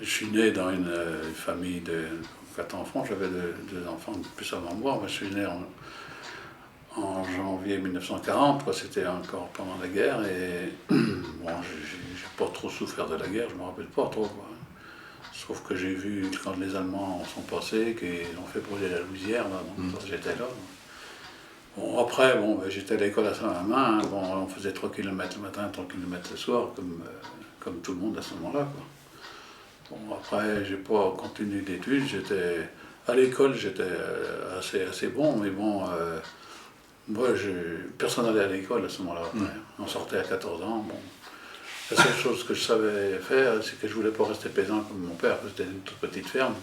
je suis né dans une famille de 4 enfants, j'avais deux enfants plus avant moi. Moi je suis né en janvier 1940, quoi. C'était encore pendant la guerre, et bon, j'ai pas trop souffert de la guerre, je me rappelle pas trop, quoi. Sauf que j'ai vu quand les Allemands sont passés, qu'ils ont fait brûler la Louisière, là, donc j'étais là. Bon, après, bon, j'étais à l'école à Saint-Mamin, hein. Bon, on faisait 3 km le matin, 3 km le soir, comme tout le monde à ce moment-là, quoi. Bon, après, j'ai pas continué d'études, à l'école, j'étais assez bon, mais bon, moi, personne n'allait à l'école à ce moment-là. On sortait à 14 ans, bon. La seule chose que je savais faire, c'est que je voulais pas rester paysan comme mon père, parce que c'était une toute petite ferme.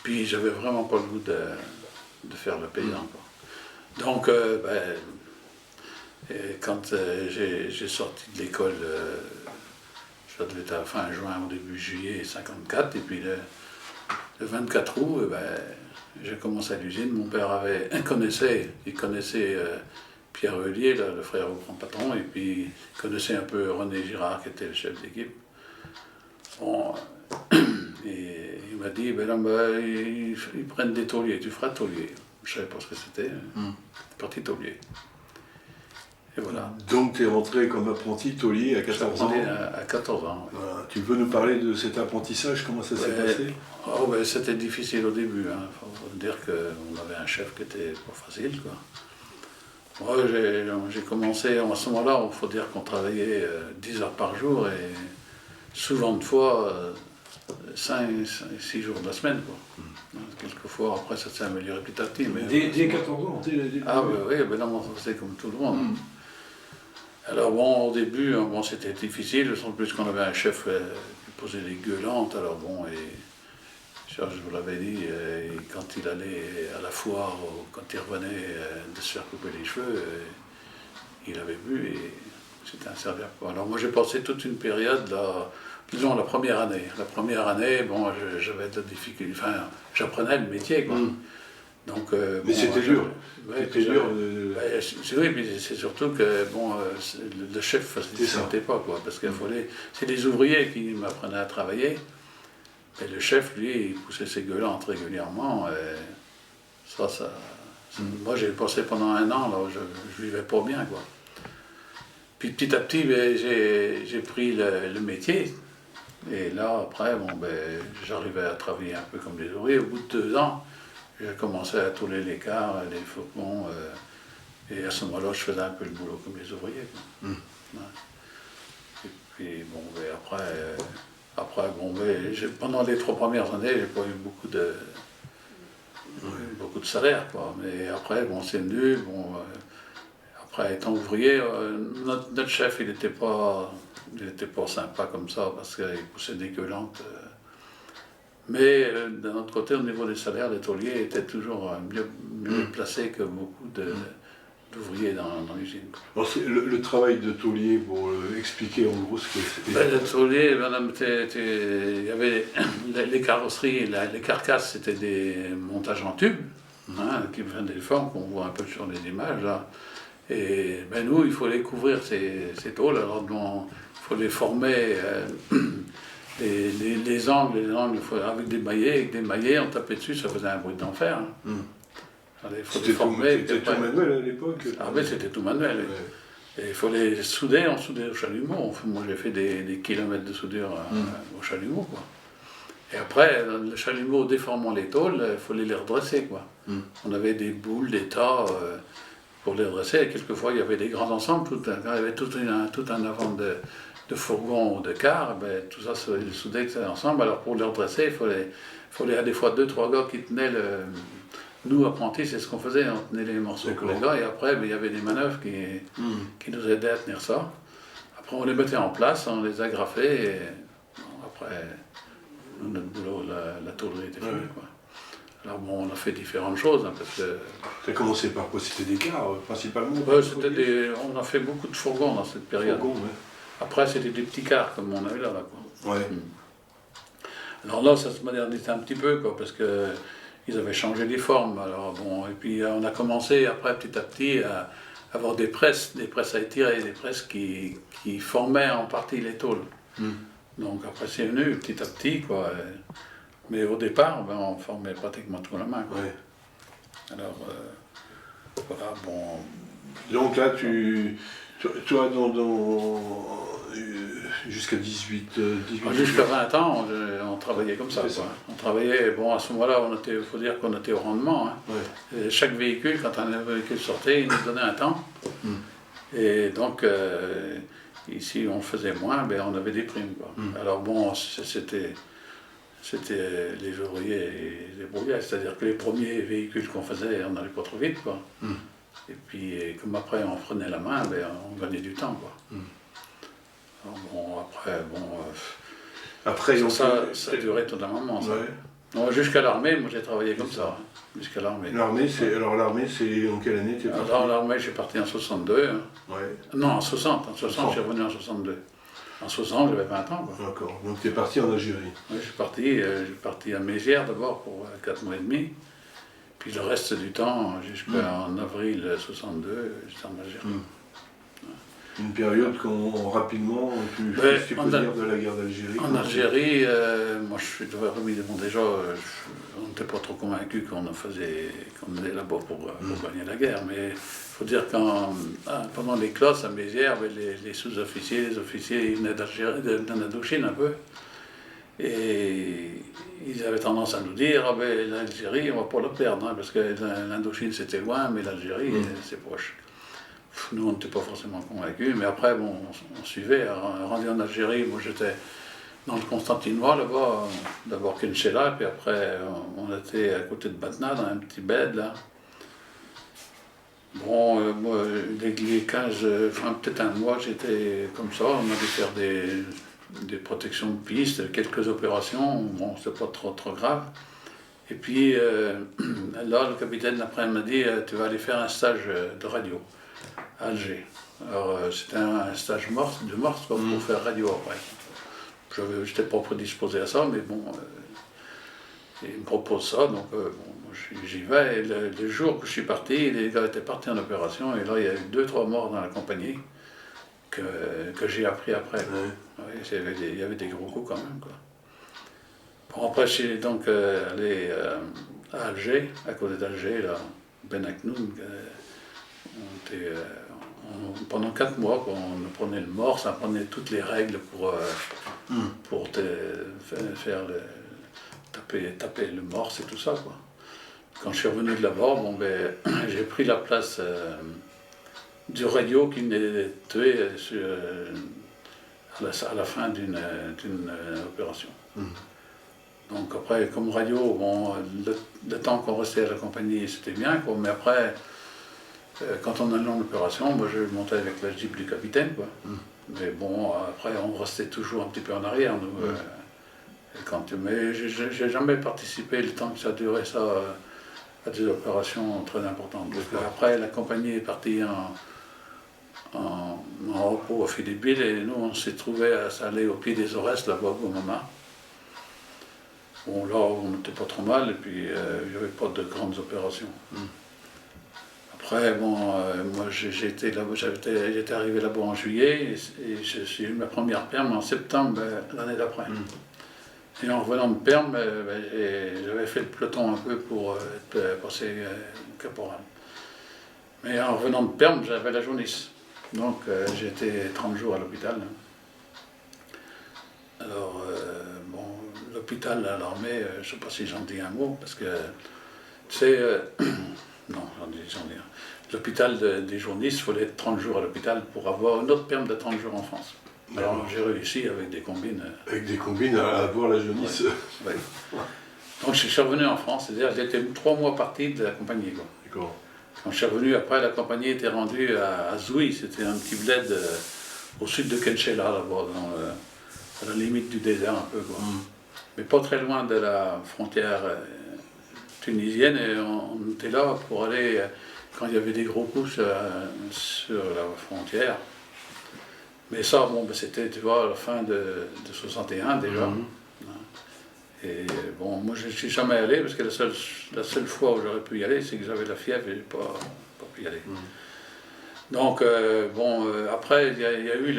Puis j'avais vraiment pas le goût de faire le paysan, quoi. Donc, quand j'ai sorti de l'école, ça devait être à la fin juin ou début juillet 54, et puis le 24 août, j'ai commencé à l'usine. Mon père il connaissait Pierre Heulier, là, le frère au grand patron, et puis il connaissait un peu René Girard, qui était le chef d'équipe. Bon, et il m'a dit, ils prennent des tauliers, tu feras taulier. Je ne savais pas ce que c'était, parti taulier. Et voilà. Donc tu es rentré comme apprenti taulier à 14 ans. À 14 ans, oui. Voilà. Tu veux nous parler de cet apprentissage, comment ça s'est passé? C'était difficile au début, hein. Faut dire qu'on avait un chef qui était pas facile, quoi. Moi, j'ai commencé, à ce moment-là, il faut dire qu'on travaillait 10 heures par jour, et souvent de fois 6 jours de la semaine, quoi. Quelquefois, après, ça s'est amélioré petit à petit. Dès 14 ans, Ah oui, non, c'est comme tout le monde. Alors bon, au début, bon, c'était difficile, sans plus qu'on avait un chef qui posait des gueulantes, alors bon, et je vous l'avais dit, quand il allait à la foire, ou quand il revenait de se faire couper les cheveux, il avait bu, et c'était un servir. Alors moi j'ai passé toute une période, là, disons la première année. La première année, bon, j'avais de la difficulté, enfin, j'apprenais le métier, quoi. Donc, mais c'était dur. C'était dur. Oui, mais c'est surtout que bon, le chef ne facilitait pas, quoi, parce qu'il fallait. C'est les ouvriers qui m'apprenaient à travailler, et le chef, lui, il poussait ses gueulantes régulièrement. Et moi, j'ai passé pendant 1 an, là, où je vivais pas bien, quoi. Puis petit à petit, j'ai pris le métier, et là, après, bon, j'arrivais à travailler un peu comme les ouvriers. Au bout de 2 ans, j'ai commencé à tôler les cars, les fourgons, et à ce moment-là, je faisais un peu le boulot comme les ouvriers, quoi. Ouais. Et puis, bon, après, bon, pendant les 3 premières années, j'ai pas eu beaucoup de salaire, quoi. Mais après, bon, c'est venu, bon, après, étant ouvrier, notre chef, il n'était pas sympa comme ça, parce qu'il poussait des gueulantes. Mais d'un autre côté, au niveau des salaires, les tauliers étaient toujours mieux placés que beaucoup d'ouvriers dans l'usine. Alors le travail de taulier, pour expliquer en gros ce que c'était. Le taulier, il y avait les carrosseries, les carcasses, c'était des montages en tube, hein, qui venaient des formes qu'on voit un peu sur les images, là. Et nous, il faut les couvrir, ces tôles, alors bon, il faut les former. Les angles, avec des maillets, on tapait dessus, ça faisait un bruit d'enfer. Hein. C'était tout manuel à l'époque? Ah oui, c'était tout manuel. Ouais. Et il faut les souder, on soudait au chalumeau. Moi, j'ai fait des kilomètres de soudure au chalumeau, quoi. Et après, le chalumeau déformant les tôles, il fallait les redresser, quoi. On avait des boules, des tas pour les redresser. Et quelquefois, il y avait des grands ensembles, il y avait tout un avant de fourgons ou de cars, tout ça se soudait ensemble. Alors pour les redresser, il fallait des fois 2-3 gars qui tenaient Nous, apprentis, c'est ce qu'on faisait, on tenait les morceaux pour les gars, et après, il y avait des manœuvres qui nous aidaient à tenir ça. Après, on les mettait en place, on les agrafait, et après, notre boulot, la tôlerie était finie, quoi. Alors bon, on a fait différentes choses, hein, parce que... Ça a commencé par quoi? C'était des cars, principalement? On a fait beaucoup de fourgons dans cette période. Fourgons, ouais. Après, c'était des petits cars, comme on a eu là, quoi. Ouais. Alors là, ça se modernisait un petit peu, quoi, parce que ils avaient changé les formes. Alors bon, et puis on a commencé, après, petit à petit, à avoir des presses à étirer, des presses qui formaient en partie les tôles. Donc après c'est venu petit à petit, quoi. Mais au départ, ben, on formait pratiquement tout la main, quoi. Ouais. Alors, voilà, bon... Donc là, toi, jusqu'à 18 Jusqu'à 20 ans, on travaillait comme ça, C'est quoi. ça. On travaillait, bon, à ce moment-là, il faut dire qu'on était au rendement, hein. Ouais. Et chaque véhicule, quand un véhicule sortait, il nous donnait un temps. Et donc, ici, on faisait moins, ben, on avait des primes, quoi. Alors bon, c'était les ouvriers et les brouillards, c'est-à-dire que les premiers véhicules qu'on faisait, on n'allait pas trop vite, quoi. Et puis, comme après, on prenait la main, ben, on gagnait du temps, quoi. Alors bon, après, bon... Après, ça a duré tout un moment, ça. Ouais. Non, jusqu'à l'armée, moi j'ai travaillé comme ça, hein, jusqu'à l'armée. L'armée, c'est en quelle année t'es parti? Alors l'armée, j'ai parti en 62. Hein. Ouais. Non, en 60. En 60, je suis revenu en 62. En 60, j'avais 20 ans, quoi. D'accord. Donc t'es parti en Algérie. Oui, je suis parti à Mézières d'abord pour 4 mois et demi. Puis le reste du temps, jusqu'en avril 62, j'étais en Algérie. Une période rapidement, tu peux dire de la guerre d'Algérie. En Algérie, moi je suis devant déjà, on n'était pas trop convaincus qu'on allait là-bas pour gagner la guerre, mais il faut dire que pendant les classes à Mézières, les sous-officiers, les officiers, ils venaient d'Indochine un peu, et ils avaient tendance à nous dire, ah ben l'Algérie, on va pas la perdre, hein, parce que l'Indochine c'était loin, mais l'Algérie c'est proche. Nous, on n'était pas forcément convaincus, mais après, bon, on suivait. Rendu en Algérie, moi j'étais dans le Constantinois, là-bas, d'abord Kenchela, puis après, on était à côté de Batna, dans un petit bed, là. Bon, moi, les 15, enfin peut-être un mois, j'étais comme ça, on allait faire des protections de piste, quelques opérations, bon, c'était pas trop grave. Et puis, là, le capitaine, après, m'a dit, tu vas aller faire un stage de radio. À Alger. Alors c'était un stage de morse pour faire radio après. Je n'étais pas prédisposé à ça, mais bon, il me propose ça, donc bon, j'y vais. Et le jour que je suis parti, les gars étaient partis en opération, et là il y a eu 2-3 morts dans la compagnie que j'ai appris après. Ouais, il y avait des gros coups quand même, quoi. Bon, après je suis donc allé à Alger, à côté d'Alger, là, Ben Aknoun. Pendant 4 mois, quoi, on apprenait le morse, on apprenait toutes les règles pour faire taper le morse et tout ça, quoi. Quand je suis revenu de là-bas, bon, ben, j'ai pris la place du radio qui venait d'être tué à la fin d'une opération. Donc après, comme radio, bon, le temps qu'on restait à la compagnie, c'était bien, quoi, mais après... Quand on allait en opération, moi je montais avec la Jeep du capitaine, quoi. Mais bon, après on restait toujours un petit peu en arrière, nous. Mais j'ai jamais participé le temps que ça durait, ça, à des opérations très importantes. Après, la compagnie est partie en repos à Philippeville, et nous on s'est trouvé à s'aller au pied des Aurès, là-bas, au Mama. Bon, là on n'était pas trop mal, et puis il n'y avait pas de grandes opérations. Après, bon, moi j'étais arrivé là-bas en juillet, et j'ai eu ma première perme en septembre l'année d'après. Et en revenant de perme, j'avais fait le peloton un peu pour être passé caporal. Mais en revenant de perme, j'avais la jaunisse. Donc j'ai été 30 jours à l'hôpital. Alors, bon, l'hôpital à l'armée, je ne sais pas si j'en dis un mot, parce que, tu sais, non, j'en dis un. L'hôpital des jaunistes, il fallait être 30 jours à l'hôpital pour avoir une autre perme de 30 jours en France. Alors j'ai réussi avec des combines. Avec des combines à avoir la jaunisse. Ouais. Donc je suis revenu en France, c'est-à-dire j'étais 3 mois parti de la compagnie. D'accord. Quand je suis revenu après, la compagnie était rendue à Zouy, c'était un petit bled au sud de Kenchela, là-bas, à la limite du désert un peu, quoi. Mais pas très loin de la frontière tunisienne, et on était là pour aller, quand il y avait des gros coups sur la frontière. Mais ça, bon, c'était, tu vois, à la fin de 61 déjà. Et bon, moi je ne suis jamais allé, parce que la seule fois où j'aurais pu y aller, c'est que j'avais la fièvre et je n'ai pas pu y aller. après, il y a eu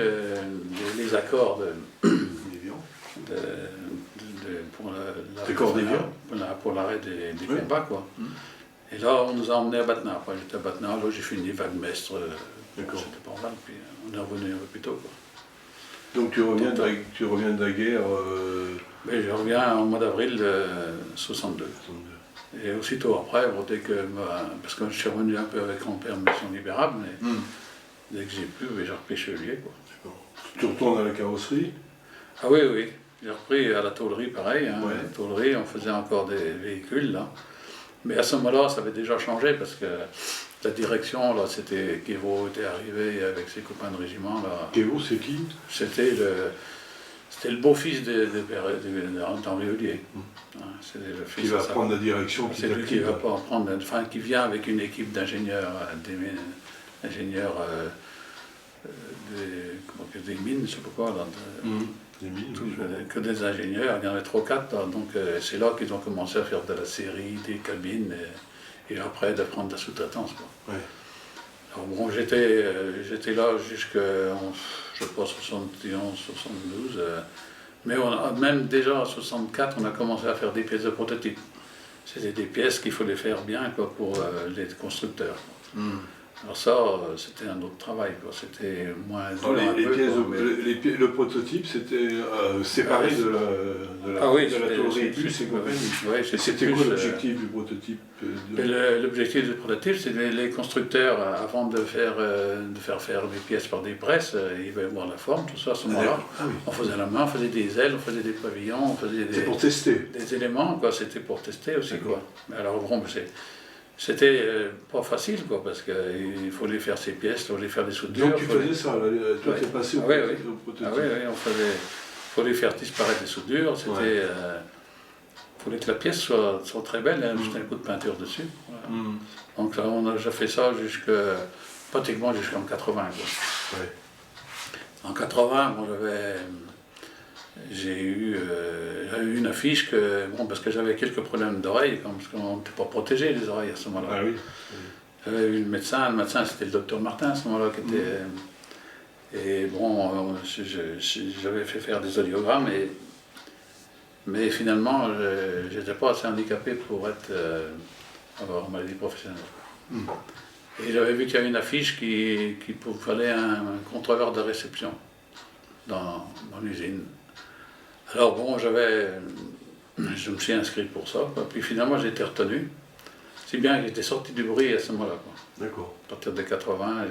les accords pour l'arrêt des combats, quoi. Et là, on nous a emmenés à Batna. Après, j'étais à Batna, là, j'ai fini vague-mestre. C'était pas mal, puis on est revenu un peu plus tôt, quoi. Donc tu reviens de la guerre Mais je reviens au mois d'avril 62. Et aussitôt après, bon, parce que je suis revenu un peu avec mon père de mission libérable, mais dès que j'ai pu, j'ai repris Chevalier, quoi. Tu retournes à la carrosserie? Ah oui, oui. J'ai repris à la tôlerie, pareil. Hein. La tôlerie, on faisait encore des véhicules, là. Mais à ce moment-là, ça avait déjà changé, parce que la direction, là, c'était Guévaux était arrivé avec ses copains de régiment, là. Guévaux, c'est qui? C'était le beau-fils d'Henri Ollier. C'est le fils qui va prendre la direction. C'est lui qui va pas prendre, enfin, qui vient avec une équipe d'ingénieurs, des mines, je sais pas quoi, là, des mines, que des ingénieurs, il y en avait 3 ou 4, là, donc c'est là qu'ils ont commencé à faire de la série, des cabines, et après de prendre de la sous-traitance, quoi. Ouais. Alors bon, j'étais là jusqu'à, je sais pas, 71, 72, mais même déjà en 64, on a commencé à faire des pièces de prototype. C'était des pièces qu'il fallait faire bien, quoi, pour les constructeurs. Alors ça, c'était un autre travail, quoi. C'était moins dur. Le prototype, c'était séparé de la tôlerie plus et compagnie. C'était quoi l'objectif du prototype? L'objectif du prototype, c'est les constructeurs, avant de faire des pièces par des presses, ils veulent voir la forme, tout ça, à ce moment-là. On faisait la main, on faisait des ailes, on faisait des pavillons, on faisait pour tester. Des éléments, quoi. C'était pour tester aussi, quoi. Mais alors, bon, c'était pas facile, quoi, parce qu'il fallait faire ces pièces, il fallait faire des soudures. Donc tu faisais ça, toi t'es passé au prototype. Ah oui, il fallait faire disparaître les soudures, il fallait que la pièce soit très belle, juste un coup de peinture dessus. Voilà. Donc là, on a déjà fait ça pratiquement jusqu'en 80. Quoi. En 80, bon, j'ai eu une affiche parce que j'avais quelques problèmes d'oreilles, parce qu'on n'était pas protégé les oreilles à ce moment-là. Ah oui. J'avais eu le médecin c'était le docteur Martin à ce moment-là qui était. Et bon, j'avais fait faire des audiogrammes, mais finalement, je n'étais pas assez handicapé pour avoir une maladie professionnelle. Et j'avais vu qu'il y avait une affiche qu'il fallait un contrôleur de réception dans l'usine. Alors bon, je me suis inscrit pour ça, quoi. Puis finalement j'ai été retenu. Si bien que j'étais sorti du bruit à ce moment-là. D'accord. À partir de 80,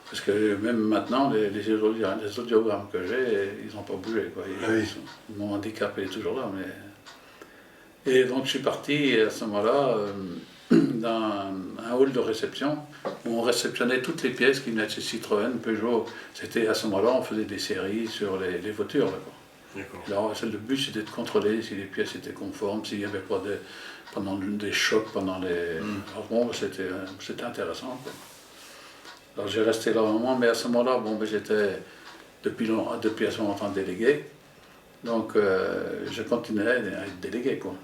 parce que même maintenant, les audiogrammes que j'ai, ils n'ont pas bougé, quoi. Mon handicap est toujours là. Et donc je suis parti à ce moment-là dans un hall de réception où on réceptionnait toutes les pièces qui venaient de chez Citroën, Peugeot. C'était à ce moment-là, on faisait des séries sur les voitures, là, quoi. Alors, le but, c'était de contrôler si les pièces étaient conformes, s'il n'y avait pas des chocs pendant les... Alors bon, c'était intéressant, quoi. Alors j'ai resté là un moment, mais à ce moment-là, bon, j'étais depuis à ce moment-là délégué. Donc je continuais à être délégué, quoi.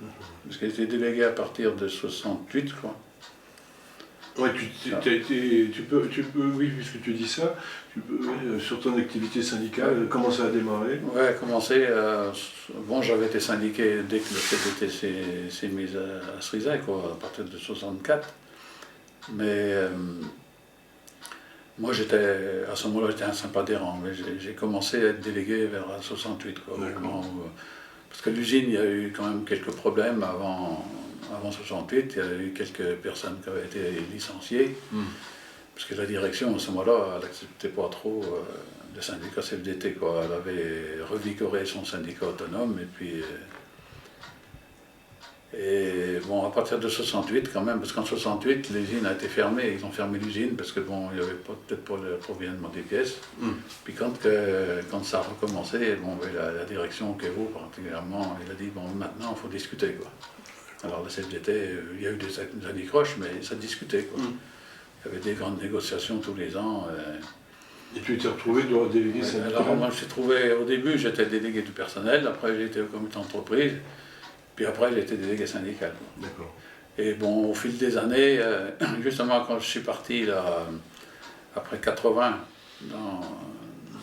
Parce que j'étais délégué à partir de 68, quoi. Ouais, tu peux, oui, puisque tu dis ça, tu peux, sur ton activité syndicale, comment ça a démarré? Ouais, commencé, bon, j'avais été syndiqué dès que le CDT s'est mis à Cerisay, quoi, à partir de 64. Mais moi, à ce moment-là, j'étais un sympathisant, mais j'ai commencé à être délégué vers 68, quoi. Parce que l'usine, il y a eu quand même quelques problèmes avant 68, il y a eu quelques personnes qui avaient été licenciées, parce que la direction, à ce moment-là, elle n'acceptait pas trop le syndicat CFDT, quoi. Elle avait revigoré son syndicat autonome, et bon, à partir de 68 quand même, parce qu'en 68, l'usine a été fermée, ils ont fermé l'usine, parce que bon, il n'y avait peut-être pas l'approvisionnement des pièces. Puis quand ça a recommencé, bon, la direction Kevo particulièrement, il a dit, bon, maintenant, il faut discuter, quoi. Alors la CFDT, il y a eu des anicroches, mais ça discutait, quoi. Il y avait des grandes négociations tous les ans. Et tu t'es retrouvé délégué syndical? Alors moi, au début, j'étais délégué du personnel, après j'ai été au comité d'entreprise, puis après j'ai été délégué syndical. D'accord. Et bon, au fil des années, justement quand je suis parti, là, après 80,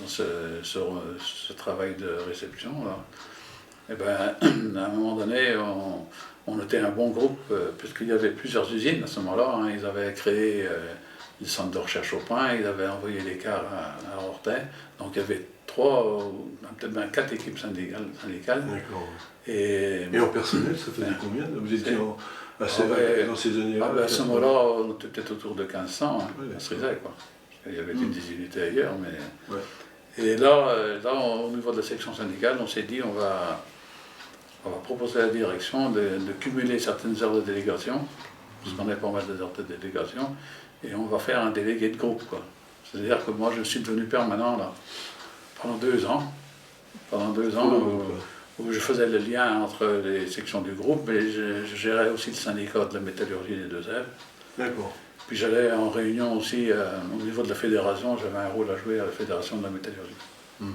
ce travail de réception, là, et ben, à un moment donné, on était un bon groupe, puisqu'il y avait plusieurs usines à ce moment-là. Hein. Ils avaient créé le centre de recherche au pain, ils avaient envoyé les cars à Orthez. Donc il y avait peut-être bien 4 équipes syndicales. D'accord. Et en personnel, ça faisait combien? Vous étiez dans ces années-là? À ce moment-là, on était peut-être autour de 1500 à Cerizay, quoi. Il y avait des unités ailleurs, mais... Ouais. Et là, au niveau de la section syndicale, on s'est dit, on va proposer à la direction de cumuler certaines heures de délégation, parce qu'on a pas mal d'heures de délégation, et on va faire un délégué de groupe, quoi. C'est-à-dire que moi, je suis devenu permanent, là, pendant 2 ans. Pendant 2 ans, où je faisais le lien entre les sections du groupe, mais je gérais aussi le syndicat de la métallurgie des Deux-Èves. D'accord. Puis j'allais en réunion aussi, au niveau de la fédération, j'avais un rôle à jouer à la fédération de la métallurgie.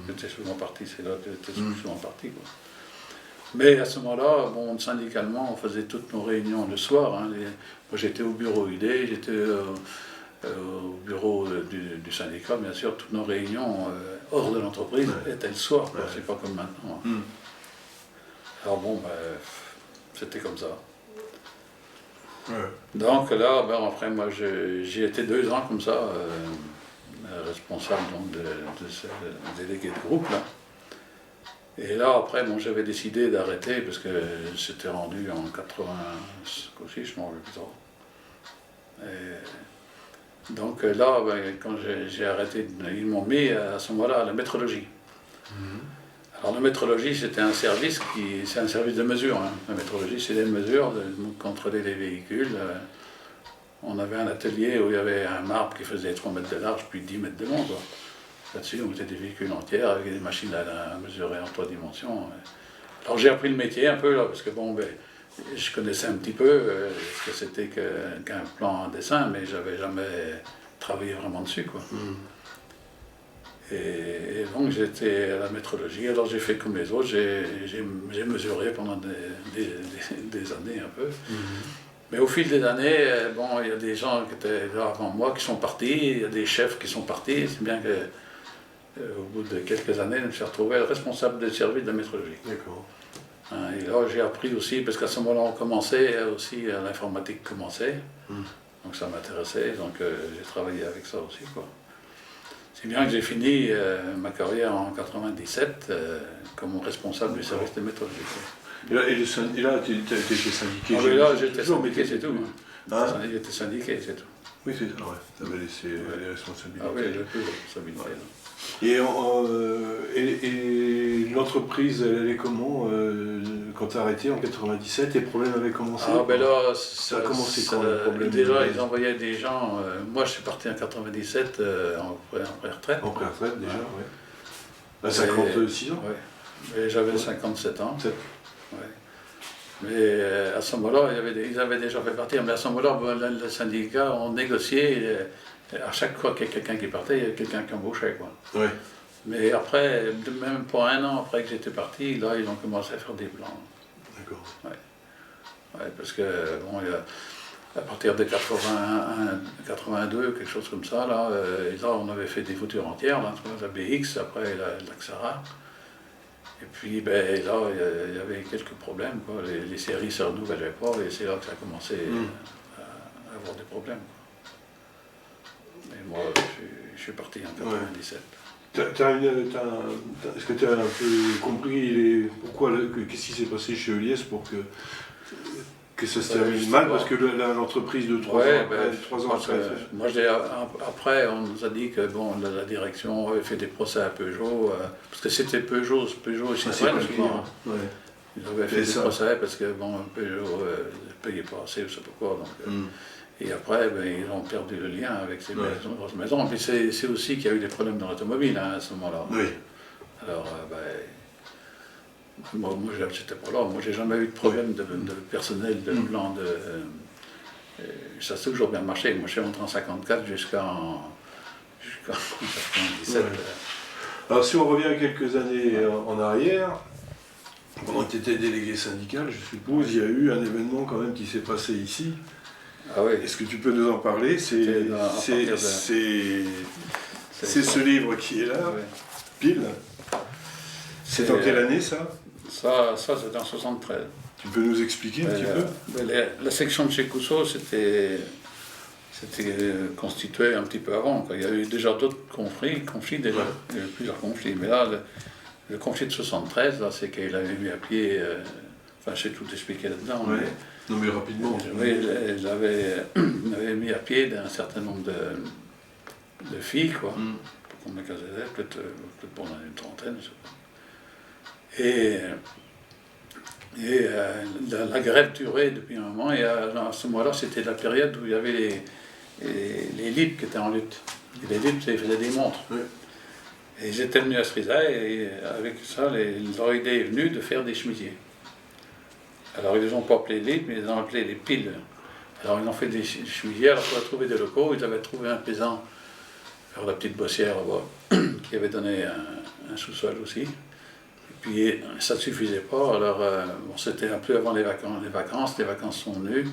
J'étais souvent parti, c'est là que j'étais souvent parti, quoi. Mais à ce moment-là, bon, syndicalement, on faisait toutes nos réunions le soir. Hein. Moi, j'étais au bureau UD, j'étais au bureau du syndicat, bien sûr. Toutes nos réunions hors de l'entreprise étaient le soir, quoi. C'est pas comme maintenant. Hein. Alors bon, c'était comme ça. Donc là, après, moi, j'y étais 2 ans comme ça, responsable donc, de ce délégué de groupe, là. Et là, après, bon, j'avais décidé d'arrêter parce que c'était rendu en 80 aussi, je m'en rappelle plus trop. Donc là, quand j'ai arrêté, ils m'ont mis à ce moment-là à la métrologie. Alors la métrologie, c'était un service c'est un service de mesure. Hein. La métrologie, c'est des mesures, de contrôler les véhicules. On avait un atelier où il y avait un marbre qui faisait 3 mètres de large, puis 10 mètres de long, quoi. Là-dessus, on mettait des véhicules entiers avec des machines à mesurer en 3 dimensions. Alors j'ai appris le métier un peu, là, parce que bon, je connaissais un petit peu ce que c'était qu'un plan en dessin, mais j'avais jamais travaillé vraiment dessus, quoi. Et donc j'étais à la métrologie, alors j'ai fait comme les autres, j'ai mesuré pendant des années un peu. Mais au fil des années, bon, il y a des gens qui étaient là avant moi qui sont partis, il y a des chefs qui sont partis, c'est bien que au bout de quelques années, je me suis retrouvé responsable des services de la métrologie. D'accord. Et là, j'ai appris aussi, parce qu'à ce moment-là, on commençait aussi, l'informatique commençait, donc ça m'intéressait, donc j'ai travaillé avec ça aussi, quoi. C'est bien que j'ai fini ma carrière en 97 comme responsable du service de métrologie. Et là, tu étais syndiqué? Ah oui, là, j'étais syndiqué, c'est tout. J'étais syndiqué, c'est tout. Oui, c'est ça, ouais. Tu avais laissé les responsabilités. Ah oui, j'ai plus de responsabilités. Et l'entreprise, elle est comment quand tu as arrêté en 97, tes problèmes avaient commencé? Ah ben là, ça a commencé quand les problèmes? Déjà, ils envoyaient des gens. Moi, je suis parti en 97 en pré-retraite. En pré-retraite, déjà, oui. À 56 ans? Oui. Et j'avais 57 ans. Ouais. Mais à ce moment-là, ils avaient déjà fait partir. Mais à ce moment-là, le syndicat, on négociait. À chaque fois qu'il y a quelqu'un qui partait, il y avait quelqu'un qui embauchait, quoi. Ouais. Mais après, même pas 1 an après que j'étais parti, là, ils ont commencé à faire des plans. D'accord. Ouais, parce que, bon, à partir de 81, 82, quelque chose comme ça, là, on avait fait des voitures entières, là, la BX, après la Xara. Et puis, là, il y avait quelques problèmes, quoi. Les séries ne se renouvellaient pas, et c'est là que ça a commencé à avoir des problèmes, quoi. Et moi, je suis parti en 97. Est-ce que tu as un peu compris qu'est-ce qui s'est passé chez Eliès pour que ça se termine mal? Parce que l'entreprise de 3 ans après... Moi, après, on nous a dit que bon, la direction avait fait des procès à Peugeot, parce que c'était Peugeot et Citroën, souvent. Ils avaient fait des procès parce que bon, Peugeot ne payait pas assez, je ne sais pas quoi. Donc, et après, ils ont perdu le lien avec ces grosses maisons. Et puis c'est aussi qu'il y a eu des problèmes dans l'automobile, hein, à ce moment-là. Oui. Alors, moi, j'étais pas là. Moi, j'ai jamais eu de problème de personnel, de plan de... ça a toujours bien marché. Moi, je suis rentré en 54 jusqu'en 97. Alors, si on revient quelques années en arrière, pendant que tu étais délégué syndical, je suppose, il y a eu un événement quand même qui s'est passé ici. Ah oui. Est-ce que tu peux nous en parler? C'est ce livre qui est là. Ouais. pile. C'est en quelle année ça? Ça c'était en 73. Tu peux nous expliquer un petit peu? La section de chez Cousseau, c'était constitué un petit peu avant, quoi. Il y a eu déjà d'autres conflits déjà, il y a eu plusieurs conflits. Mais là, le conflit de 73, là, c'est qu'il avait mis à pied, enfin, j'ai tout expliqué là-dedans. Ouais. Non, mais rapidement. Oui, il avait mis à pied un certain nombre de filles, quoi. Pour qu'on me casait, peut-être pendant une trentaine, je sais pas. Et la grève durait depuis un moment, et à ce moment-là, c'était la période où il y avait les Libres qui étaient en lutte. Et les Libres, ils faisaient des montres. Oui. Et ils étaient venus à Sriza, et avec ça, leur idée est venue de faire des chemisiers. Alors, ils ne les ont pas appelés Libres, mais ils les ont appelés les piles. Alors, ils ont fait des chemisiers, alors pour trouver des locaux, ils avaient trouvé un paysan vers la petite Bossière là-bas, qui avait donné un sous-sol aussi. Puis ça ne suffisait pas, alors bon, c'était un peu avant les vacances sont venues,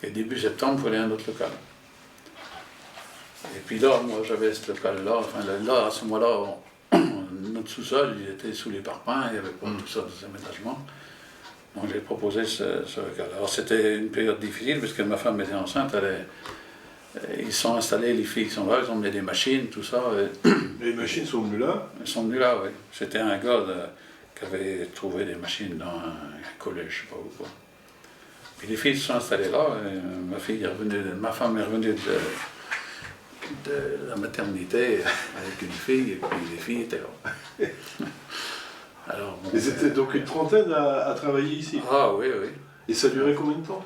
et début septembre, il fallait un autre local. Et puis là, moi j'avais ce local-là, enfin là, à ce moment-là, notre sous-sol, il était sous les parpaings, il n'y avait pas tout ça des aménagements. Donc j'ai proposé ce local. Alors c'était une période difficile, parce que ma femme était enceinte, ils sont installés, les filles qui sont là, ils ont mené des machines, tout ça. Les machines sont venues là? Elles sont venues là, oui. C'était un gars qui avait trouvé des machines dans un collège, je ne sais pas où, quoi. Puis les filles se sont installées là, et ma femme est revenue de la maternité avec une fille, et puis les filles étaient là. Alors, bon, et c'était donc une trentaine à travailler ici? Ah oui, oui. Et ça durait combien de temps?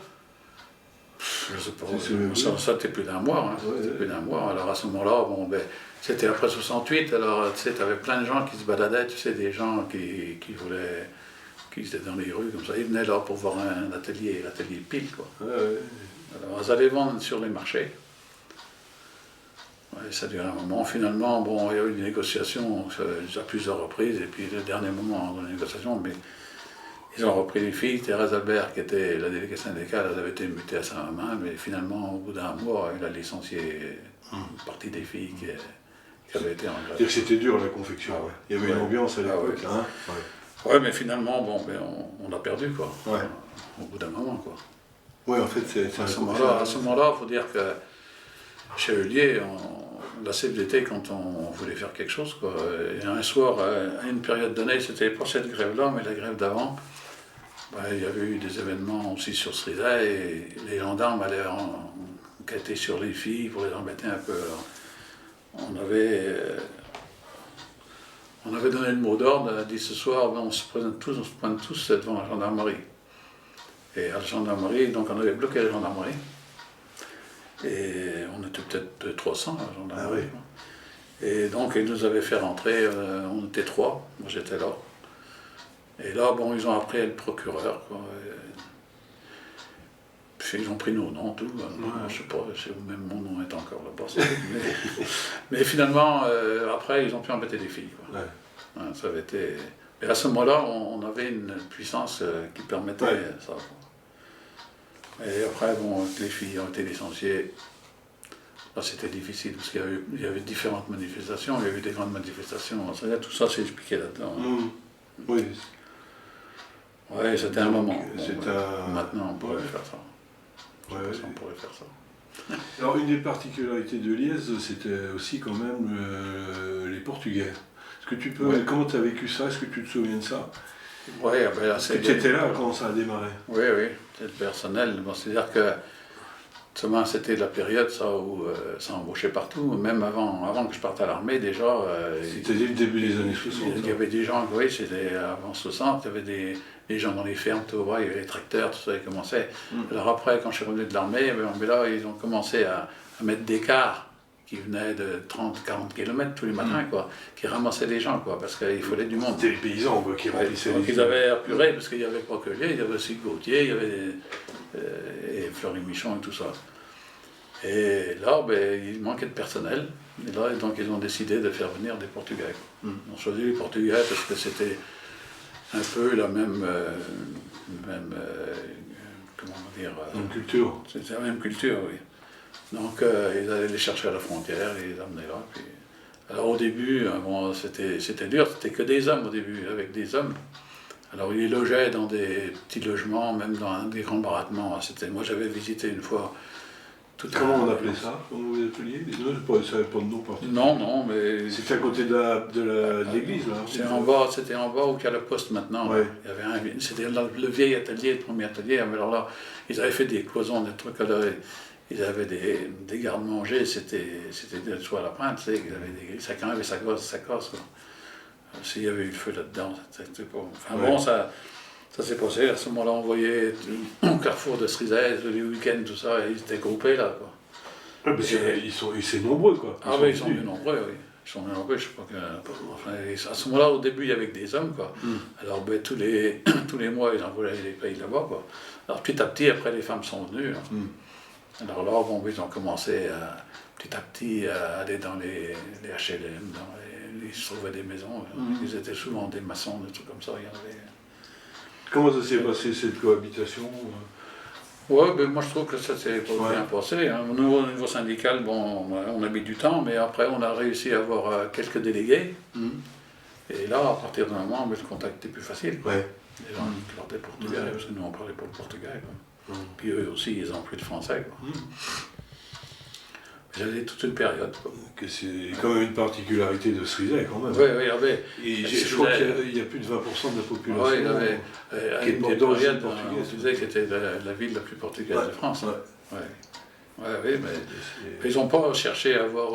Je ne sais pas, ça c'était plus d'un mois, hein. C'était plus d'un mois. Alors à ce moment-là, bon, ben, c'était après 68, alors tu sais, tu avais plein de gens qui se baladaient, tu sais, des gens qui étaient dans les rues comme ça, ils venaient là pour voir un atelier, l'atelier pile, quoi. Alors ils allaient vendre sur les marchés. Ouais, ça durait un moment. Finalement, bon, il y a eu des négociations à plusieurs reprises, et puis le dernier moment dans les négociations, mais ils ont repris les filles. Thérèse Albert, qui était la déléguée syndicale, elle avait été mutée à Saint-Mamin, mais finalement, au bout d'un mois, il a licencié une partie des filles qui avaient été en grève. C'est-à-dire que c'était dur la confection. Ah ouais. Il y avait une ambiance à l'époque. Ah ouais. Ouais, mais finalement, bon, on a perdu, quoi. Ouais. Au bout d'un moment, quoi. Oui, en fait, c'est à ce moment-là, il faut dire que chez Heulier, la CFDT, quand on voulait faire quelque chose, quoi, et un soir, à une période donnée, c'était pas cette grève-là, mais la grève d'avant, il y avait eu des événements aussi sur Sriza, et les gendarmes allaient enquêter sur les filles pour les embêter un peu. Alors, on avait donné le mot d'ordre, on a dit ce soir, on se pointe tous devant la gendarmerie. Et à la gendarmerie, donc on avait bloqué la gendarmerie. Et on était peut-être 300 à la gendarmerie. Ah oui. Et donc ils nous avaient fait rentrer, on était 3, moi j'étais là. Et là, bon, ils ont appris le procureur, quoi. Puis ils ont pris nos noms, tout. Je sais pas, même mon nom est encore là-bas. Mais finalement, après, ils ont pu embêter des filles, quoi. Ouais, ça avait été... Et à ce moment-là, on avait une puissance qui permettait ça, quoi. Et après, bon, les filles ont été licenciées. Là, c'était difficile, parce qu'il y avait différentes manifestations, il y avait des grandes manifestations. Tout ça, c'est expliqué là-dedans. Oui. Oui, c'était un moment. Maintenant, on pourrait faire ça. On pourrait faire ça. Alors, une des particularités de Liège, c'était aussi quand même les Portugais. Est-ce que tu peux... Comment tu as vécu ça? Est-ce que tu te souviens de ça? Oui, ben là, c'est... Tu étais là quand ça a démarré? Oui, c'est personnel. Bon, c'est-à-dire que c'était la période où ça embauchait partout, même avant que je parte à l'armée déjà. C'était le début des années 60. Il y avait des gens, oui, c'était avant 60, il y avait des gens dans les fermes, tu vois, il y avait les tracteurs, tout ça, ils commençaient. Alors après, quand je suis revenu de l'armée, là, ils ont commencé à mettre des cars qui venaient de 30-40 km tous les matins, quoi, qui ramassaient les gens, quoi, parce qu'il fallait du monde. C'était les paysans, quoi, qui remplissaient les... Ils avaient apuré, parce qu'il n'y avait pas que lui, il y avait aussi Gauthier, il y avait et Fleury Michon et tout ça. Et là, il manquait de personnel, et là, donc ils ont décidé de faire venir des Portugais. Ils ont choisi les Portugais parce que c'était un peu la même comment dire... Même culture. C'était la même culture, oui. Donc ils allaient les chercher à la frontière, ils les amenaient là, puis Alors au début, bon, c'était dur, c'était que des hommes au début, avec des hommes. Alors ils logeaient dans des petits logements, même dans des grands baraquements. Moi j'avais visité une fois. Comment on appelait ça? Comment vous appeliez? Ça n'avait pas de nom particulier. Non, mais... C'était à côté de l'église, là? C'était en bas où il y a le poste maintenant. Ouais. C'était le vieil atelier, le premier atelier. Alors là, ils avaient fait des cloisons, des trucs. Alors, ils avaient des garde-manger, c'était de soie à la pointe, tu sais, ils avaient chacun avait sa casse, quoi. S'il y avait eu le feu là-dedans, c'était pas... Enfin bon, ça s'est passé. À ce moment-là, on voyait au carrefour de Cerizay, les week-ends, tout ça, ils étaient groupés là, quoi. Ouais, parce qu'ils sont nombreux, quoi. Ils sont bien nombreux, oui. Ils sont bien nombreux, je crois que... Enfin, à ce moment-là, au début, il y avait que des hommes, quoi. Alors, tous les mois, ils envoyaient les pays là-bas, quoi. Alors, petit à petit, après, les femmes sont venues. Alors là, bon, ils ont commencé petit à petit à aller dans les HLM, ils se trouvaient des maisons. Ils étaient souvent des maçons, des trucs comme ça. Il y en avait... Comment ça s'est passé, cette cohabitation? Ouais, ben moi je trouve que ça s'est pas bien passé. Hein. Au niveau syndical, bon, on a mis du temps, mais après on a réussi à avoir quelques délégués. Et là, à partir d'un moment, le contact était plus facile. Quoi. Les gens qui parlaient portugais, parce que nous on parlait pas le portugais. Quoi. Puis eux aussi, ils ont appris le français. J'avais toute une période. C'est quand même une particularité de Cerizay, quand même. Oui, il y avait. Je crois qu'il y a plus de 20% de la population. Oui, il y avait une période, on disait que c'était la ville la plus portugaise de France. Oui, mais ils n'ont pas cherché à avoir...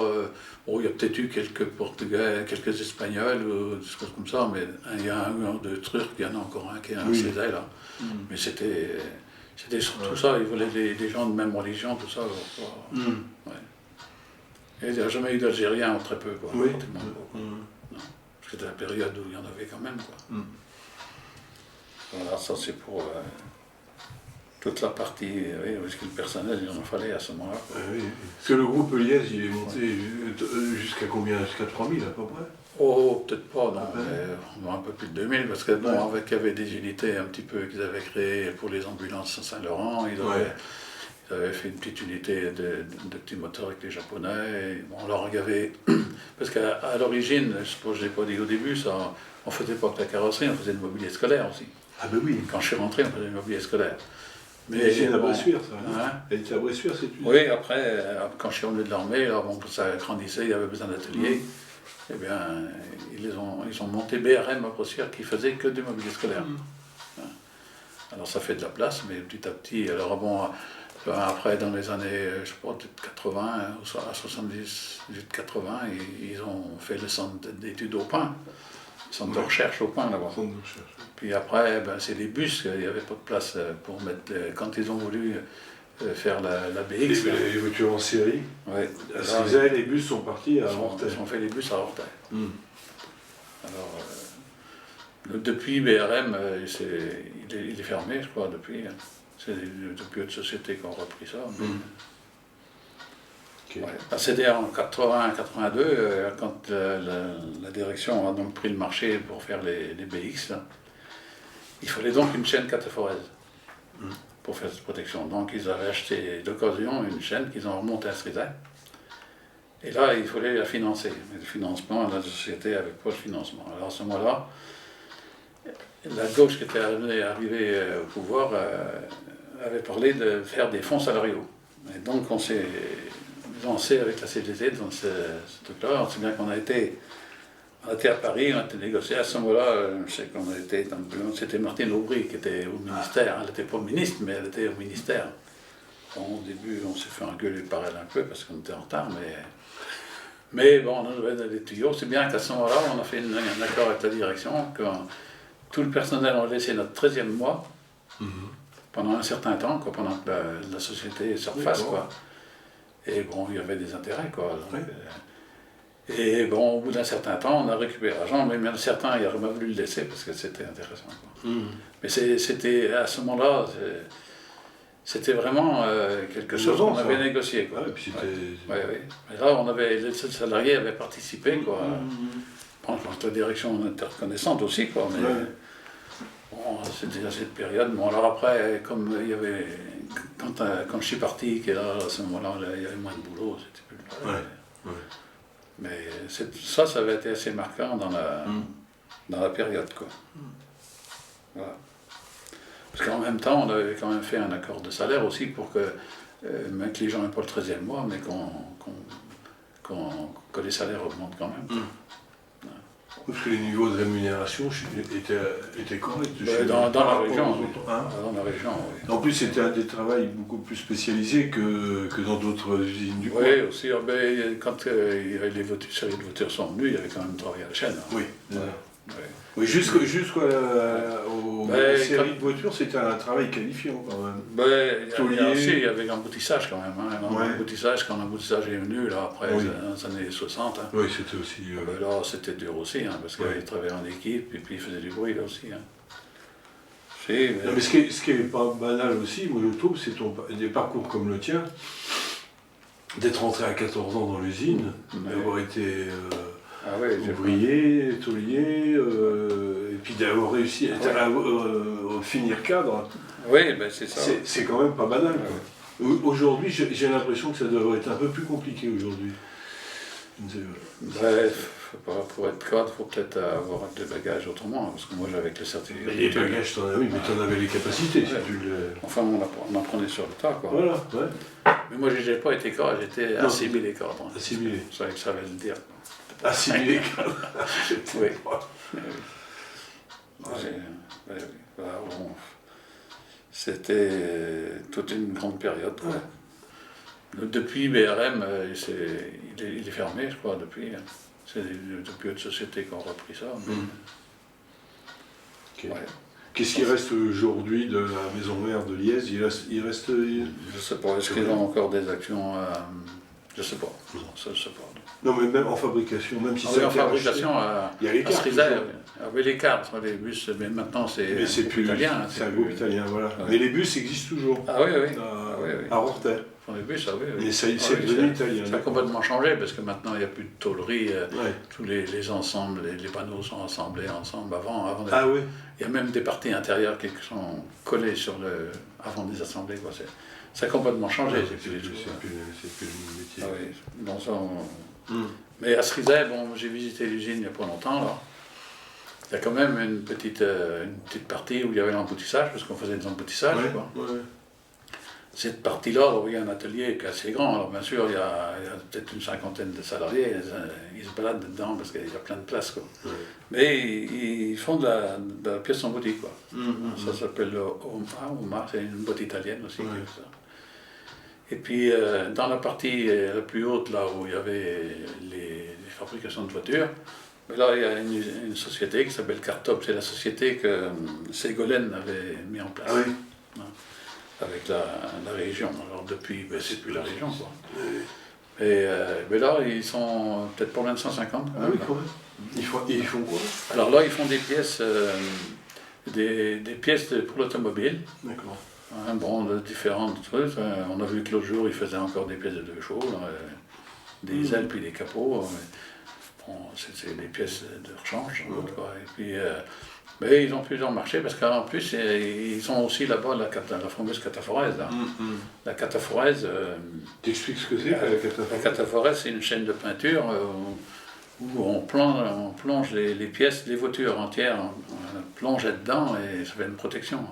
il y a peut-être eu quelques Portugais, quelques Espagnols, ou des choses comme ça, mais il y a un de Turcs, il y en a encore un qui est un Cerizay, là. Mais c'était surtout ça, ils voulaient des gens de même religion, tout ça. Et il n'y a jamais eu d'Algériens, très peu, quoi. Non. Parce que c'était la période où il y en avait quand même, quoi. Voilà, ça c'est pour toute la partie, parce que le personnel, il en fallait à ce moment-là. Parce que le groupe Liège, il est monté jusqu'à combien? Jusqu'à 3000 à peu près? Oh, peut-être pas, non, mais un peu plus de 2000, parce que bon, avec il y avait des unités un petit peu qu'ils avaient créées pour les ambulances Saint-Laurent, ils avaient fait une petite unité de petits moteurs avec les Japonais. Et, bon, alors il y avait, parce qu'à l'origine, je suppose que je ne l'ai pas dit au début, ça, on ne faisait pas que la carrosserie, on faisait le mobilier scolaire aussi. Ah ben oui. Quand je suis rentré, on faisait le mobilier scolaire. Mais c'est à Bressuire, ça. Elle était à Bressuire, c'est tout. Oui, après, quand je suis revenu de l'armée, ça grandissait, il y avait besoin d'ateliers. Eh bien, ils ont monté BRM à Bressuire qui faisait que du mobilier scolaire. Alors ça fait de la place, mais petit à petit, alors bon, après dans les années, je sais pas, 80, à 70, 80, ils ont fait le centre d'études au pain, le centre de recherche au pain là-bas. Puis après, c'est les bus, il n'y avait pas de place pour mettre, quand ils ont voulu faire la BX. Les voitures en série. À Cerizay, les bus sont partis à Hortay. Ils ont fait les bus à Hortay. Alors, depuis BRM, il est fermé, je crois, depuis. C'est depuis autre société qui ont repris ça. C'était en 80-82, quand la direction a donc pris le marché pour faire les BX. Là. Il fallait donc une chaîne cataforaise pour faire cette protection. Donc ils avaient acheté d'occasion une chaîne qu'ils ont remontée à Cerizay. Et là, il fallait la financer. Mais le financement, la société n'avait pas le financement. Alors à ce moment-là, la gauche qui était arrivée au pouvoir avait parlé de faire des fonds salariaux. Et donc on s'est lancé avec la CGT dans ce truc-là. C'est bien qu'on a été à Paris, on a été négocié. À ce moment-là, je sais qu'on a été c'était Martine Aubry qui était au ministère. Elle n'était pas ministre, mais elle était au ministère. Bon, au début, on s'est fait engueuler par elle un peu parce qu'on était en retard, mais bon, on avait des tuyaux. C'est bien qu'à ce moment-là, on a fait un accord avec la direction, que tout le personnel a laissé notre 13e mois, pendant un certain temps, quoi, pendant que la société se refasse, quoi. Et bon, il y avait des intérêts, quoi. Donc, et bon, au bout d'un certain temps, on a récupéré l'argent, mais même certains, ils auraient voulu le laisser parce que c'était intéressant, quoi. Mais c'était, à ce moment-là, c'était vraiment quelque chose qu'on avait négocié, quoi. Mais là, les salariés avaient participé, quoi. Je pense que la direction était reconnaissante aussi, quoi. Mais bon, c'était à cette période. Bon, alors après, comme il y avait... Quand je suis parti, à ce moment-là, il y avait moins de boulot, c'était plus le problème. Mais ça avait été assez marquant dans la période, quoi. Voilà. Parce qu'en même temps, on avait quand même fait un accord de salaire aussi pour que, même que les gens n'aient pas le 13e mois, mais que les salaires augmentent quand même. Parce que les niveaux de rémunération étaient corrects. Dans la région, oui. Dans la région, oui. En plus, c'était des travails beaucoup plus spécialisés que dans d'autres usines du coin. Oui, aussi. Quand les séries de voitures sont venues, il y avait quand même travaillé à la chaîne. Oui. Oui, jusqu'aux séries de voitures, c'était un travail qualifiant quand même. Il y avait l'emboutissage quand même. L'emboutissage, quand l'emboutissage est venu, là, après les années 60. Oui, c'était aussi. Là, c'était dur aussi, parce qu'ils travaillaient en équipe et puis ils faisaient du bruit là aussi. Mais ce qui est pas banal aussi, moi je trouve, c'est des parcours comme le tien, d'être rentré à 14 ans dans l'usine, d'avoir été. Ouvrier, tôlier, et puis d'avoir réussi à finir cadre. Oui, c'est ça. C'est quand même pas banal. Aujourd'hui, j'ai l'impression que ça devrait être un peu plus compliqué aujourd'hui. Pour être cadre, il faut peut-être avoir des bagages autrement, parce que moi j'avais que le certificat. Mais les bagages, oui, mais t'en avais les capacités. Enfin, on apprenait sur le tas, quoi. Voilà, Mais moi, j'ai pas été cadre, j'étais assimilé cadre. Assimilé. Ça savait le dire. Assimilé cadre. Oui. C'était toute une grande période, quoi. Depuis BRM, il est fermé, je crois, depuis. C'est depuis une société qui a repris ça. Qu'est-ce qui reste aujourd'hui de la maison mère de Liège? Il reste. Je sais pas, est-ce qu'ils ont encore des actions? Je sais pas. Je sais pas. Non, mais même en fabrication, même si c'est en fabrication, il y a les cartes. Oui, les cartes, les bus, mais maintenant c'est plus italien. C'est un groupe italien, voilà. Mais les bus existent toujours. Ah oui. À Rortet. Les bus, oui. Mais c'est devenu italien. Ça a complètement changé parce que maintenant il n'y a plus de tôlerie. Tous les ensembles, les panneaux sont assemblés ensemble. Avant il y a même des parties intérieures qui sont collées avant de les assembler. Ça a complètement changé. C'est plus le même métier. Mais à Cerizay, j'ai visité l'usine il n'y a pas longtemps. Là. Il y a quand même une petite partie où il y avait l'emboutissage, parce qu'on faisait des embouttissages. Cette partie-là, il y a un atelier qui est assez grand. Alors bien sûr, il y a peut-être une 50aine de salariés, ils se baladent dedans parce qu'il y a plein de place. Mais ils font de la pièce en boutique. Ça s'appelle Omar, c'est une boîte italienne aussi. Et puis dans la partie la plus haute, là où il y avait les fabrications de voitures, là il y a une société qui s'appelle Cartop, c'est la société que Ségolène avait mis en place. Avec la région. Alors depuis, c'est plus la région. Mais là, ils sont peut-être pour loin de 150. Ah oui, quand même. Ils font quoi? Alors là, ils font des pièces, des pièces pour l'automobile. D'accord. De différentes trucs. On a vu que l'autre jour, ils faisaient encore des pièces de 2 chevaux, des ailes puis des capots. C'est des pièces de rechange. Et puis, mais ils ont plusieurs marchés parce qu'en plus, ils ont aussi là-bas la fameuse cataphorèse. La cataphorèse. T'expliques ce que c'est, la cataphorèse? La cataphorèse, c'est une chaîne de peinture où on plonge les pièces, les voitures entières, on plonge dedans et ça fait une protection.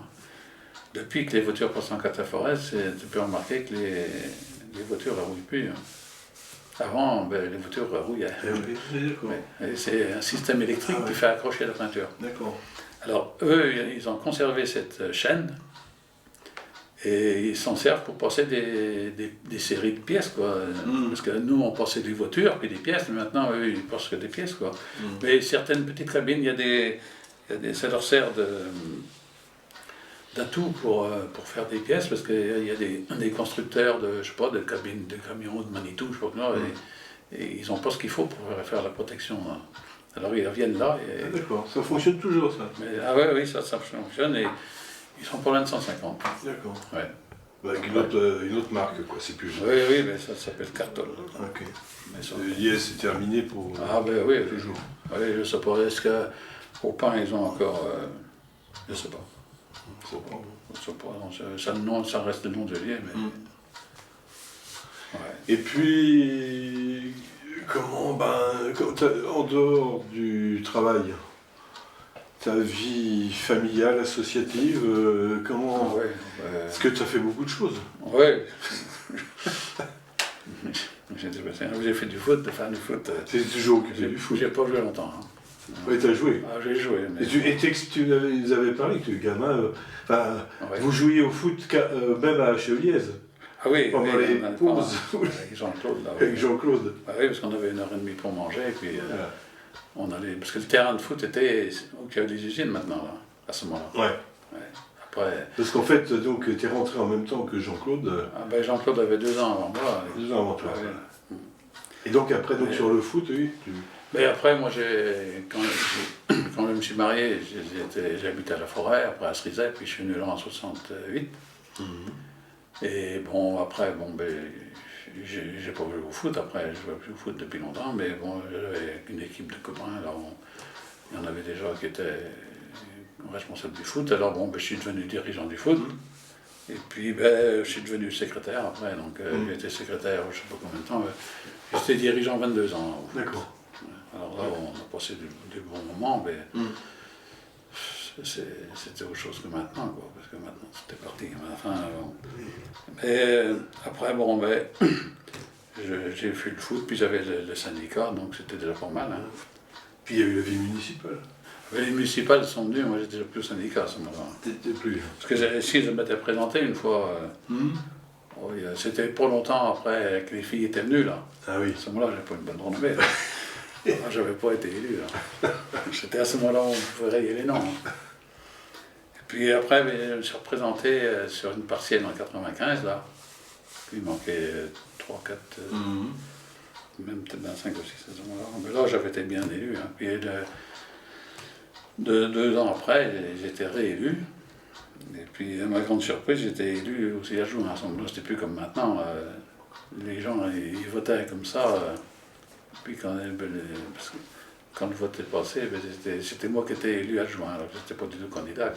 Depuis que les voitures passent en cataphorèse, tu peux remarquer que les voitures ne rouillent plus. Avant, les voitures rouillaient. C'est un système électrique qui fait accrocher la peinture. D'accord. Alors, eux, ils ont conservé cette chaîne et ils s'en servent pour passer des séries de pièces. Parce que nous, on passait des voitures et des pièces, mais maintenant, eux, ils passent que des pièces. Mais certaines petites cabines, ça leur sert d'atout pour faire des pièces, parce qu'il y a des constructeurs de cabines, de camions, de Manitou, je sais pas, et ils n'ont pas ce qu'il faut pour faire la protection. Alors ils reviennent là. D'accord, ça fonctionne toujours ça? Oui, ça fonctionne, et ils sont pas loin de 150. D'accord. Avec une autre marque, c'est plus... Oui, mais ça s'appelle Cartol. Ok. Yes, c'est terminé pour... oui, toujours. Oui, je sais pas, est-ce qu'au pain ils ont encore... je sais pas. Ça reste le nom de lieu, mais... Et puis, comment, en dehors du travail, ta vie familiale, associative, comment... Ouais, Parce que tu as fait beaucoup de choses. Ouais. J'ai fait du foot, du foot. Tu es toujours occupé du foot. J'ai pas joué longtemps. Hein. Oui, tu as joué. Ah, j'ai joué. Mais... Tu nous avais parlé que tu es gamin. Ouais. Vous jouiez au foot même à Chevliez. Ah oui, pendant les pauses. Avec Jean-Claude. Là, avec Jean-Claude. Ah oui, parce qu'on avait 1h30 pour manger. Et puis on allait. Parce que le terrain de foot était où il y avait des usines maintenant, là, à ce moment-là. Ouais. Après... Parce qu'en fait, donc, tu es rentré en même temps que Jean-Claude. Ah ben Jean-Claude avait 2 ans avant moi. 2 ans avant toi. Ouais. Et donc après, sur le foot, oui. Mais après, moi, quand je me suis marié, j'habitais à la Forêt, après à Cerizay, puis je suis venu là en 68. Et bon, après, j'ai pas joué au foot, après, je jouais plus au foot depuis longtemps, mais bon, j'avais une équipe de copains, alors il y en avait déjà qui étaient responsables du foot, alors bon, je suis devenu dirigeant du foot. Et puis, je suis devenu secrétaire après, donc j'ai été secrétaire, je ne sais pas combien de temps, j'étais dirigeant 22 ans. D'accord. Alors là, on a passé des bons moments, mais c'était autre chose que maintenant, quoi, parce que maintenant, c'était parti. Enfin, mais après, j'ai fait le foot, puis j'avais le syndicat, donc c'était déjà pas mal. Hein. Puis il y a eu la vie municipale. Les municipales sont venues, moi j'étais déjà plus au syndicat à ce moment-là. T'étais plus. Parce que si je m'étais présenté une fois, c'était pas longtemps après que les filles étaient venues là. Ah oui. À ce moment-là, j'avais pas une bonne renommée. Moi, j'avais pas été élu. C'était à ce moment-là où on pouvait rayer les noms. Et puis après, je me suis représenté sur une partielle en 95 là. Puis il manquait 3, 4, même peut-être 25 aussi à ce moment-là. Mais là, j'avais été bien élu. Hein. Puis 2 ans après, j'étais réélu. Et puis, à ma grande surprise, j'étais élu aussi adjoint. À ce moment-là, c'était plus comme maintenant. Les gens, ils votaient comme ça. Puis quand le vote est passé, c'était moi qui étais élu adjoint. Alors, j'étais pas du tout candidat.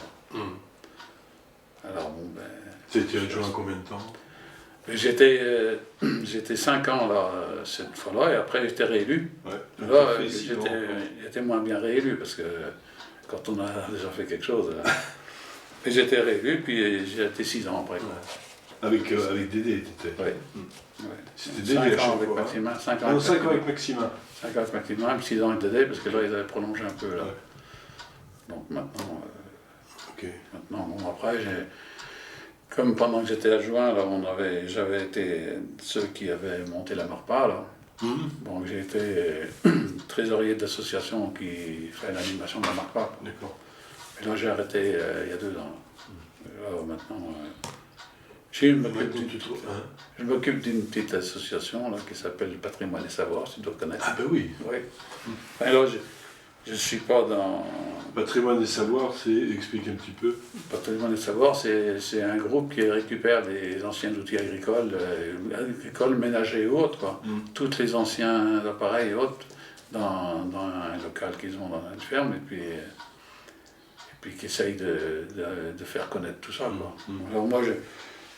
Alors, tu étais adjoint combien de temps? J'étais 5 ans là, cette fois-là, et après j'étais réélu. Ouais. Là, j'étais moins bien réélu, parce que quand on a déjà fait quelque chose. Mais j'étais réélu, puis j'ai été 6 ans après. Avec Dédé, t'étais. Oui. C'était Dédé 5 ans avec Maximin. 5 ans avec Maximin. 5 ans avec Maximin, puis 6 ans avec Dédé, parce que là, ils avaient prolongé un peu. Là. Donc maintenant, bon, après, comme pendant que j'étais adjoint, là, j'avais été ceux qui avaient monté la MARPA, là. Donc j'ai été trésorier d'association qui fait l'animation de la MARPA. D'accord. Et là, j'ai arrêté il y a 2 ans. Là, maintenant, je m'occupe d'une petite association là, qui s'appelle le Patrimoine et Savoir, si tu dois connaître. Ah ben oui. Oui. Enfin, là, je ne suis pas dans... Patrimoine et Savoir, explique un petit peu. Patrimoine et Savoir, c'est un groupe qui récupère des anciens outils agricoles, ménagers et autres, quoi. Tous les anciens appareils et autres, dans un local qu'ils ont dans une ferme, et puis qui essayent de faire connaître tout ça, quoi. Alors moi,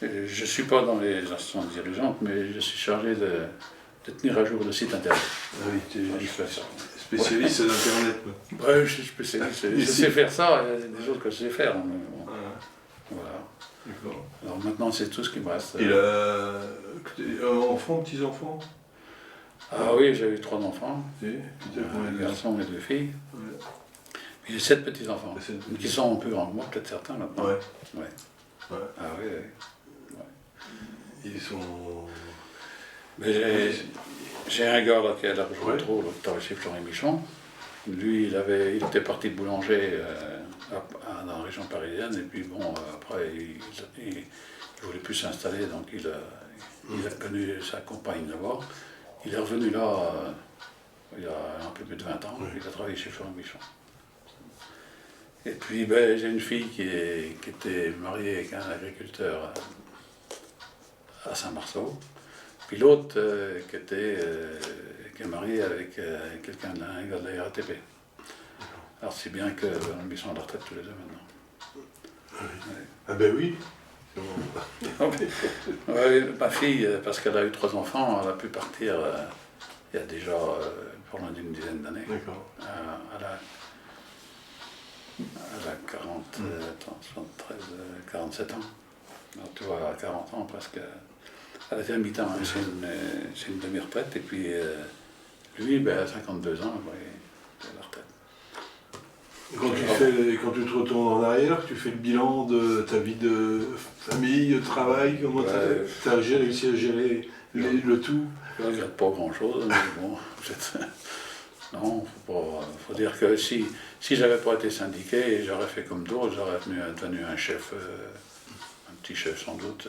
je ne suis pas dans les instances dirigeantes, mais je suis chargé de tenir à jour le site internet. Ah oui, je fais ça. Spécialiste d'Internet. Oui, je suis spécialiste. Je sais faire ça, il y a des autres que je sais faire. Voilà. D'accord. Alors maintenant, c'est tout ce qui me reste. Et enfants, petits-enfants? Ah oui, j'ai eu 3 enfants. Un garçon et 2 filles. J'ai 7 petits-enfants, qui sont un peu grands que moi, peut-être certains maintenant. Ouais. Ah oui. Ils sont... Mais j'ai un gars là, qui est à la rejoint trop, qui travaille chez Florent Michon. Lui, il était parti de boulanger dans la région parisienne, et puis bon, après, il voulait plus s'installer, donc il a connu sa compagne là-bas. Il est revenu là, il y a un peu plus de 20 ans, il a travaillé chez Florent Michon. Et puis, j'ai une fille qui était mariée avec un agriculteur à Saint-Marceau. Puis l'autre qui est marié avec quelqu'un d'un gars de la RATP. Alors c'est bien qu'ils sont à la retraite tous les deux maintenant. Ah ben oui. Ma fille, parce qu'elle a eu 3 enfants, elle a pu partir il y a déjà pour loin d'une dizaine d'années. D'accord. À la 40, 73, 47 ans. Alors, tu vois, à 40 ans presque. Elle était à mi-temps, hein, c'est une demi-retraite. Et puis lui, ben, à 52 ans, il a la retraite. Quand tu te retournes en arrière, tu fais le bilan de ta vie de famille, de travail, comment tu as réussi à gérer le tout? Je ne regrette pas grand-chose, mais bon, non, faut dire que si j'avais pas été syndiqué, j'aurais fait comme d'autres, j'aurais devenu un chef, un petit chef sans doute,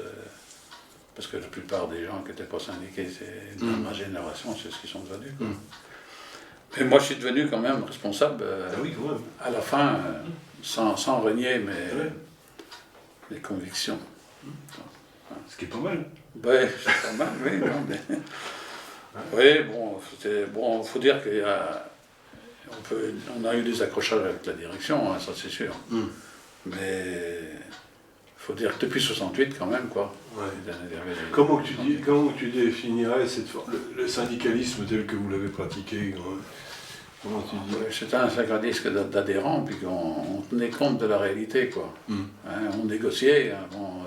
parce que la plupart des gens qui n'étaient pas syndiqués, c'est dans ma génération, c'est ce qu'ils sont devenus. Mais moi, je suis devenu quand même responsable à la fin, sans renier mes convictions. Ce qui est pas mal. Oui, c'est pas mal, oui. Non, mais... oui, bon, faut dire qu'on a eu des accrochages avec la direction, hein, ça c'est sûr. Mais il faut dire que depuis 68 quand même, quoi. Ouais. Comment tu définirais le syndicalisme tel que vous l'avez pratiqué? Comment tu dis? C'était un syndicalisme d'adhérents, puis qu'on tenait compte de la réalité, quoi. Hein, on négociait, hein, bon,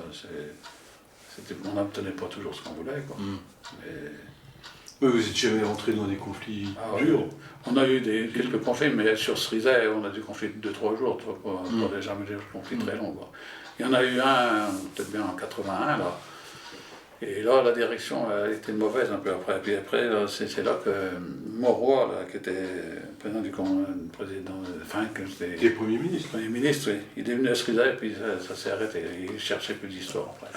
on n'obtenait pas toujours ce qu'on voulait, quoi. Mais vous n'êtes jamais entré dans des conflits durs? On a eu quelques conflits, mais sur Cerizay, on a des conflits de 2-3 jours, pas jamais des conflits très longs, quoi. Il y en a eu un, peut-être bien en 81, là. Et là, la direction a été mauvaise un peu après. Puis après, c'est là que Mauroy, là, qui était président qui est Premier ministre. Premier ministre, oui. Il est venu à Cerizay, puis ça s'est arrêté. Il cherchait plus d'histoire après.